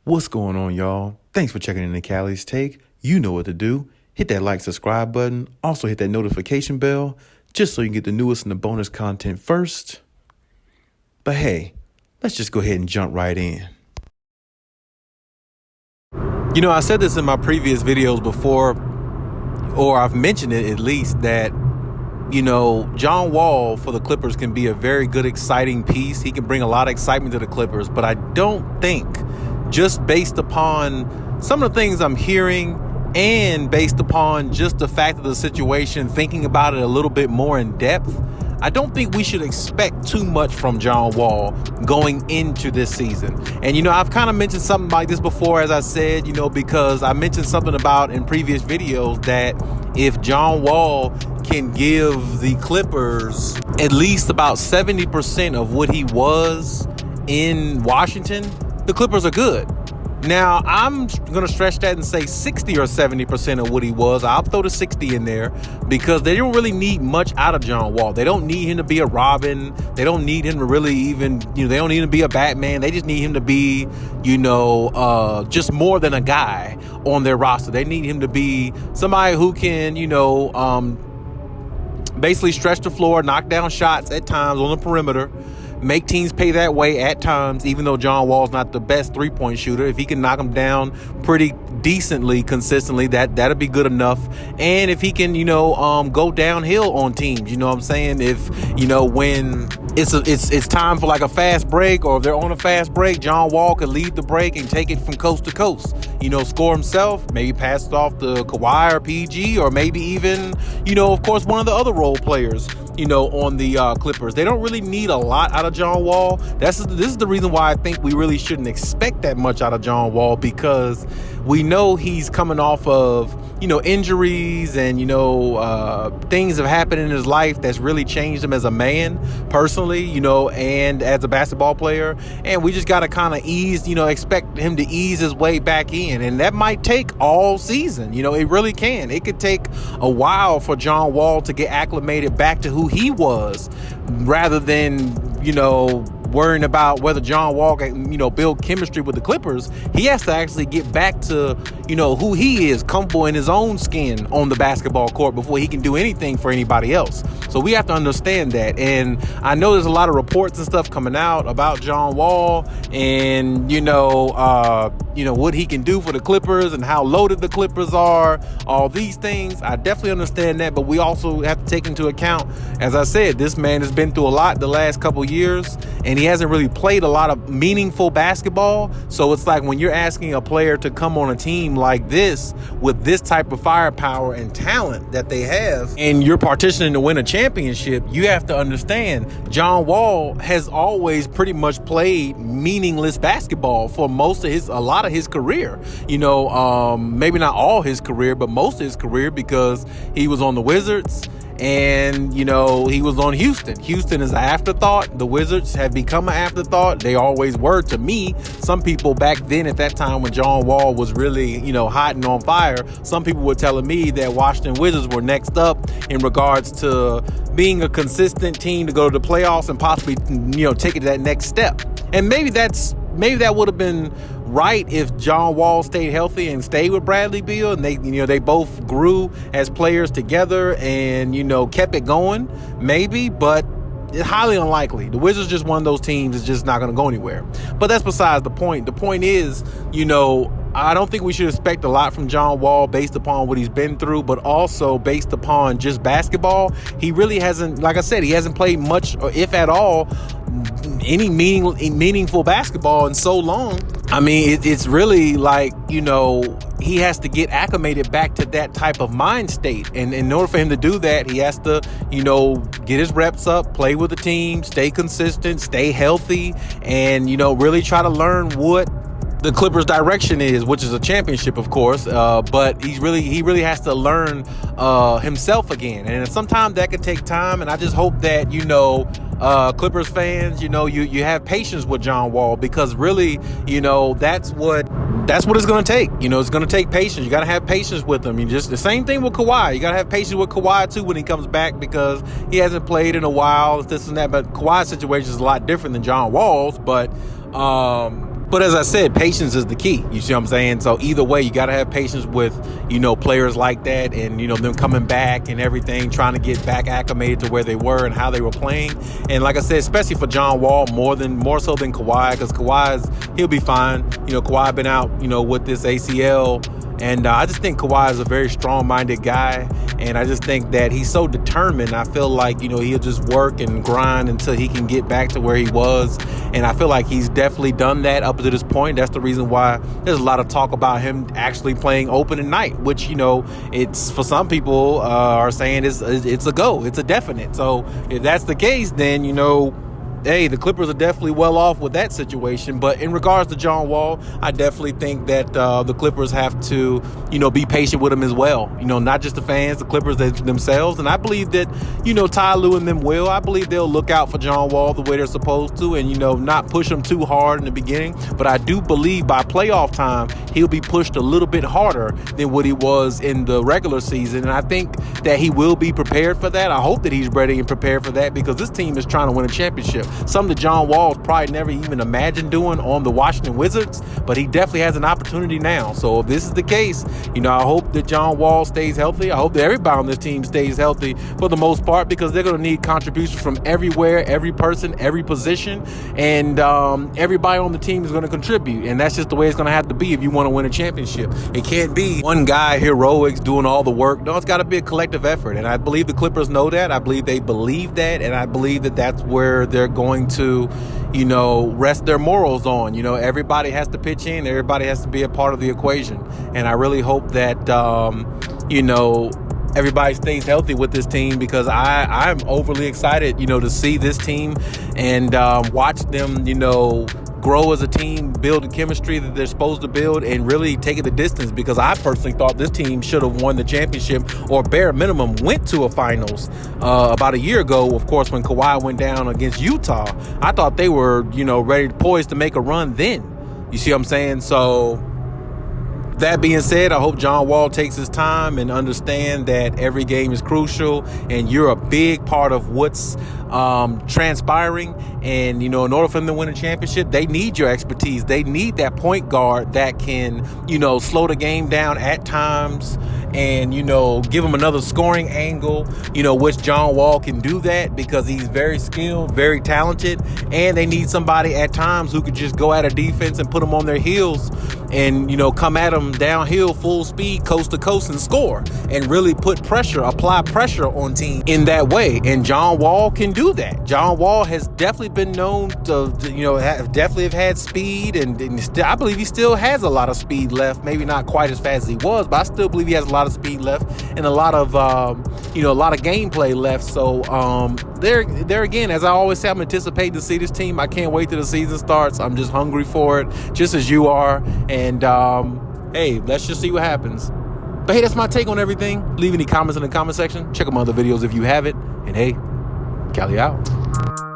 What's going on, y'all? Thanks for checking in the Khaliis Take. You know what to do. Hit that like, subscribe button. Also hit that notification bell just so you can get the newest and the bonus content first. But hey, let's just go ahead and jump right in. You know, I said this in my previous videos before, or I've mentioned it at least, that John Wall for the Clippers can be a very good, exciting piece. He can bring a lot of excitement to the Clippers, but I don't think, just based upon some of the things I'm hearing and based upon just the fact of the situation, thinking about it a little bit more in depth, I don't think we should expect too much from John Wall going into this season. And, I've kind of mentioned something like this before, as I said, because I mentioned something about in previous videos that if John Wall can give the Clippers at least about 70% of what he was in Washington, the Clippers are good. Now, I'm going to stretch that and say 60 or 70% of what he was. I'll throw the 60 in there because they don't really need much out of John Wall. They don't need him to be a Robin. They don't need him to really even, they don't need him to be a Batman. They just need him to be, just more than a guy on their roster. They need him to be somebody who can, basically stretch the floor, knock down shots at times on the perimeter, make teams pay that way at times, even though John Wall's not the best three-point shooter. If he can knock them down pretty decently, consistently, that'll be good enough. And if he can, go downhill on teams, you know what I'm saying? If, when it's time for like a fast break, or if they're on a fast break, John Wall could lead the break and take it from coast to coast. Score himself, maybe pass it off to Kawhi or PG, or maybe even, of course, one of the other role players, on the Clippers. They don't really need a lot out of John Wall. This is the reason why I think we really shouldn't expect that much out of John Wall, because we know he's coming off of, injuries and, things have happened in his life that's really changed him as a man personally, and as a basketball player. And we just got to kind of expect him to ease his way back in. And that might take all season. It really can. It could take a while for John Wall to get acclimated back to who he was, rather than, worrying about whether John Wall can, build chemistry with the Clippers. He has to actually get back to, who he is, comfortable in his own skin on the basketball court before he can do anything for anybody else. So we have to understand that. And I know there's a lot of reports and stuff coming out about John Wall and, what he can do for the Clippers and how loaded the Clippers are, all these things. I definitely understand that, but we also have to take into account, as I said, this man has been through a lot the last couple years, and he hasn't really played a lot of meaningful basketball. So it's like when you're asking a player to come on a team like this with this type of firepower and talent that they have, and you're partitioning to win a championship, you have to understand John Wall has always pretty much played meaningless basketball for a lot of his career. Maybe not all his career, but most of his career, because he was on the Wizards and, he was on Houston. Houston is an afterthought. The Wizards have become an afterthought. They always were to me. Some people back then at that time when John Wall was really, hot and on fire, some people were telling me that Washington Wizards were next up in regards to being a consistent team to go to the playoffs and possibly, take it to that next step. And maybe that would have been right if John Wall stayed healthy and stayed with Bradley Beal, and they both grew as players together and kept it going, maybe, but it's highly unlikely. The Wizards just one of those teams that's just not going to go anywhere. But that's besides the point. The point is, I don't think we should expect a lot from John Wall based upon what he's been through, but also based upon just basketball. He really hasn't, like I said, he hasn't played much, or if at all, any meaningful basketball in so long. I mean, it's really like, he has to get acclimated back to that type of mind state. And in order for him to do that, he has to, get his reps up, play with the team, stay consistent, stay healthy, and, really try to learn what the Clippers' direction is, which is a championship, of course. But he really has to learn himself again. And sometimes that could take time. And I just hope that, Clippers fans, you have patience with John Wall, because really, that's what it's going to take. It's going to take patience. You got to have patience with him. Just the same thing with Kawhi. You got to have patience with Kawhi too when he comes back, because he hasn't played in a while, this and that. But Kawhi's situation is a lot different than John Wall's. But But as I said, patience is the key. You see what I'm saying? So either way, you got to have patience with, players like that and, them coming back and everything, trying to get back acclimated to where they were and how they were playing. And like I said, especially for John Wall, more so than Kawhi, because he'll be fine. Kawhi been out, with this ACL. And I just think Kawhi is a very strong-minded guy, and I just think that he's so determined. I feel like, he'll just work and grind until he can get back to where he was, and I feel like he's definitely done that up to this point. That's the reason why there's a lot of talk about him actually playing opening night, which, it's for some people are saying it's a go. It's a definite. So if that's the case, then, hey, the Clippers are definitely well off with that situation. But in regards to John Wall, I definitely think that the Clippers have to, be patient with him as well. Not just the fans, the Clippers themselves. And I believe that, Ty Lue and them will. I believe they'll look out for John Wall the way they're supposed to and, not push him too hard in the beginning. But I do believe by playoff time, he'll be pushed a little bit harder than what he was in the regular season. And I think that he will be prepared for that. I hope that he's ready and prepared for that because this team is trying to win a championship. Something that John Wall's probably never even imagined doing on the Washington Wizards, but he definitely has an opportunity now. So if this is the case, I hope that John Wall stays healthy. I hope that everybody on this team stays healthy for the most part because they're going to need contributions from everywhere, every person, every position, and everybody on the team is going to contribute. And that's just the way it's going to have to be if you want to win a championship. It can't be one guy heroics doing all the work. No, it's got to be a collective effort. And I believe the Clippers know that. I believe they believe that. And I believe that that's where they're going to, rest their morals on. Everybody has to pitch in. Everybody has to be a part of the equation. And I really hope that, everybody stays healthy with this team because I'm overly excited, to see this team and watch them, grow as a team, build the chemistry that they're supposed to build, and really take it the distance because I personally thought this team should have won the championship or bare minimum went to a finals about a year ago, of course, when Kawhi went down against Utah. I thought they were, ready, poised to make a run then. You see what I'm saying? So that being said, I hope John Wall takes his time and understand that every game is crucial and you're a big part of what's transpiring. And, in order for them to win a championship, they need your expertise. They need that point guard that can, slow the game down at times and, give them another scoring angle, which John Wall can do that because he's very skilled, very talented. And they need somebody at times who could just go at a defense and put them on their heels and, come at them downhill full speed, coast to coast and score and really apply pressure on teams in that way. And John Wall can do that. John Wall has definitely been known to definitely have had speed and I believe he still has a lot of speed left. Maybe not quite as fast as he was, but I still believe he has a lot of speed left and a lot of gameplay left. So there again, as I always say, I'm anticipating to see this team. I can't wait till the season starts. I'm just hungry for it, just as you are. And hey, let's just see what happens. But hey, that's my take on everything. Leave any comments in the comment section. Check out my other videos if you have it. And hey, Khaliis out.